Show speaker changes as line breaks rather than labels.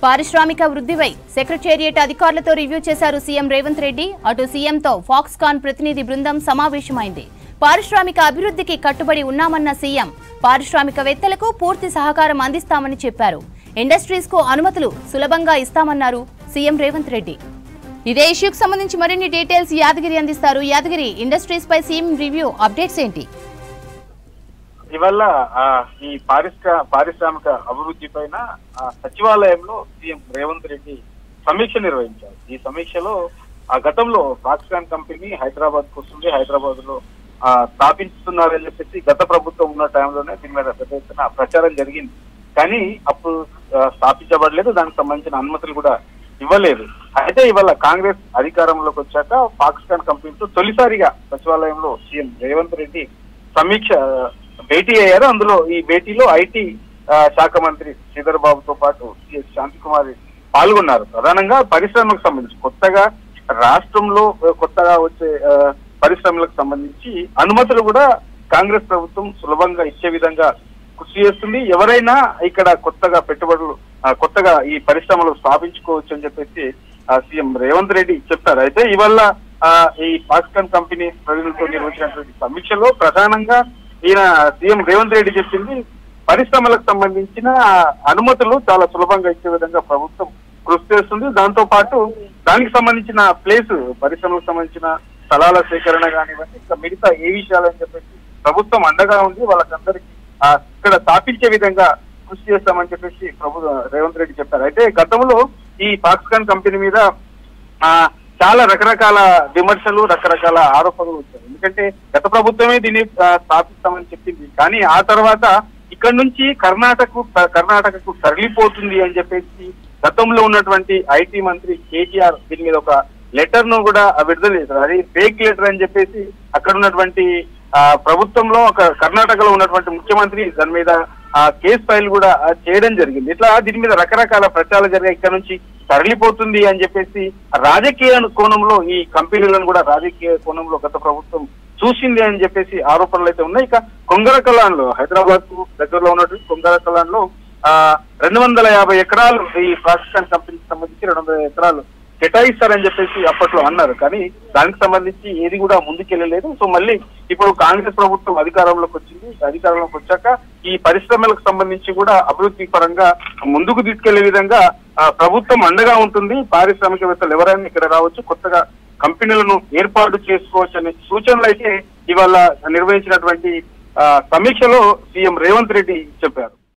పారిశ్రామిక వృద్ధిపై సెక్రటేరియట్ అధికారులతో రివ్యూ చేశారు సీఎం రేవంత్ రెడ్డి. అటు సీఎంతో ఫాక్స్కాన్ ప్రతినిధి బృందం సమావేశమైంది. పారిశ్రామిక అభివృద్ధికి కట్టుబడి ఉన్నామన్న సీఎం పారిశ్రామికవేత్తలకు పూర్తి సహకారం అందిస్తామని చెప్పారు. ఇండస్ట్రీస్ కు అనుమతులు సులభంగా ఇస్తామన్నారు సీఎం రేవంత్ రెడ్డి. ఇదే ఇష్యూకి సంబంధించి మరిన్ని డీటెయిల్స్ యాదగిరి అందిస్తారు. యాదగిరి, ఇండస్ట్రీస్ పై సీఎం రివ్యూ అప్డేట్స్ ఏంటి?
ఇవల్ల ఈ పారిశ్రామిక అభివృద్ధి పైన సచివాలయంలో సీఎం రేవంత్ రెడ్డి సమీక్ష నిర్వహించారు. ఈ సమీక్షలో గతంలో ఫాక్స్కాన్ కంపెనీ హైదరాబాద్ కు వస్తుంది, హైదరాబాద్ లో స్థాపించుతున్నారని చెప్పేసి గత ప్రభుత్వం ఉన్న టైంలోనే దీని మీద పెద్ద ఎత్తున ప్రచారం జరిగింది. కానీ అప్పుడు స్థాపించబడలేదు, దానికి సంబంధించిన అనుమతులు కూడా ఇవ్వలేదు. అయితే ఇవాళ కాంగ్రెస్ అధికారంలోకి వచ్చాక ఫాక్స్కాన్ కంపెనీతో తొలిసారిగా సచివాలయంలో సీఎం రేవంత్ రెడ్డి సమీక్ష భేటీ అయ్యారు. అందులో ఈ భేటీలో ఐటీ శాఖ మంత్రి శ్రీధర్ బాబుతో పాటు సిఎస్ శాంతికుమారి పాల్గొన్నారు. ప్రధానంగా పరిశ్రమలకు సంబంధించి కొత్తగా రాష్ట్రంలో కొత్తగా వచ్చే పరిశ్రమలకు సంబంధించి అనుమతులు కూడా కాంగ్రెస్ ప్రభుత్వం సులభంగా ఇచ్చే విధంగా కృషి చేస్తుంది. ఎవరైనా ఇక్కడ కొత్తగా ఈ పరిశ్రమలు స్థాపించుకోవచ్చు అని చెప్పేసి సీఎం రేవంత్ రెడ్డి చెప్పారు. అయితే ఇవాళ ఈ ఫాక్స్కాన్ కంపెనీ ప్రజలతో నిర్వహించినటువంటి సమీక్షలో ప్రధానంగా ఈయన సీఎం రేవంత్ రెడ్డి చెప్పింది పరిశ్రమలకు సంబంధించిన అనుమతులు చాలా సులభంగా ఇచ్చే విధంగా ప్రభుత్వం కృషి చేస్తుంది. దాంతో పాటు దానికి సంబంధించిన పరిశ్రమలకు సంబంధించిన స్థలాల సేకరణ కానివ్వండి, ఇంకా మిగతా ఏ విషయాలని చెప్పేసి ప్రభుత్వం అండగా ఉంది, వాళ్ళకందరికీ ఇక్కడ స్థాపించే విధంగా కృషి చేస్తామని చెప్పేసి రేవంత్ రెడ్డి చెప్పారు. అయితే గతంలో ఈ ఫాక్స్కాన్ కంపెనీ మీద చాలా రకరకాల విమర్శలు, రకరకాల ఆరోపణలు వచ్చాయి. ఎందుకంటే గత ప్రభుత్వమే దీన్ని స్థాపిస్తామని చెప్పింది, కానీ ఆ తర్వాత ఇక్కడ నుంచి కర్ణాటకకు తరలిపోతుంది అని చెప్పేసి గతంలో ఉన్నటువంటి ఐటీ మంత్రి కేటీఆర్ దీని మీద ఒక లెటర్ ను కూడా విడుదల చేశారు. అది ఫేక్ లెటర్ అని చెప్పేసి అక్కడ ఉన్నటువంటి ప్రభుత్వంలో కర్ణాటకలో ఉన్నటువంటి ముఖ్యమంత్రి దాని మీద కేసు ఫైల్ కూడా చేయడం జరిగింది. ఇట్లా దీని మీద రకరకాల ప్రచారాలు జరిగాయి. ఇక్కడ నుంచి తరలిపోతుంది అని చెప్పేసి రాజకీయ కోణంలో ఈ కంపెనీలను కూడా రాజకీయ కోణంలో గత ప్రభుత్వం చూసింది అని చెప్పేసి ఆరోపణలు అయితే ఉన్నాయి. ఇక కొంగరకలాన్లో హైదరాబాద్ కు దగ్గరలో ఉన్నటువంటి కొంగరకలాన్లో 250 ఎకరాలు ఈ ఫాక్స్కాన్ కంపెనీకి సంబంధించి 200 ఎకరాలు కేటాయిస్తారని చెప్పేసి అప్పట్లో అన్నారు. కానీ దానికి సంబంధించి ఏది కూడా ముందుకెళ్ళలేదు. సో మళ్ళీ ఇప్పుడు కాంగ్రెస్ ప్రభుత్వం అధికారంలోకి వచ్చింది. అధికారంలోకి వచ్చాక ఈ పరిశ్రమలకు సంబంధించి కూడా అభివృద్ధి పరంగా ముందుకు తీసుకెళ్లే విధంగా ప్రభుత్వం అండగా ఉంటుంది. పారిశ్రామికవేత్తలు ఎవరైనా ఇక్కడ రావచ్చు, కొత్తగా కంపెనీలను ఏర్పాటు చేసుకోవచ్చు అనే సూచనలు అయితే ఇవాళ నిర్వహించినటువంటి సమీక్షలో సీఎం రేవంత్ రెడ్డి చెప్పారు.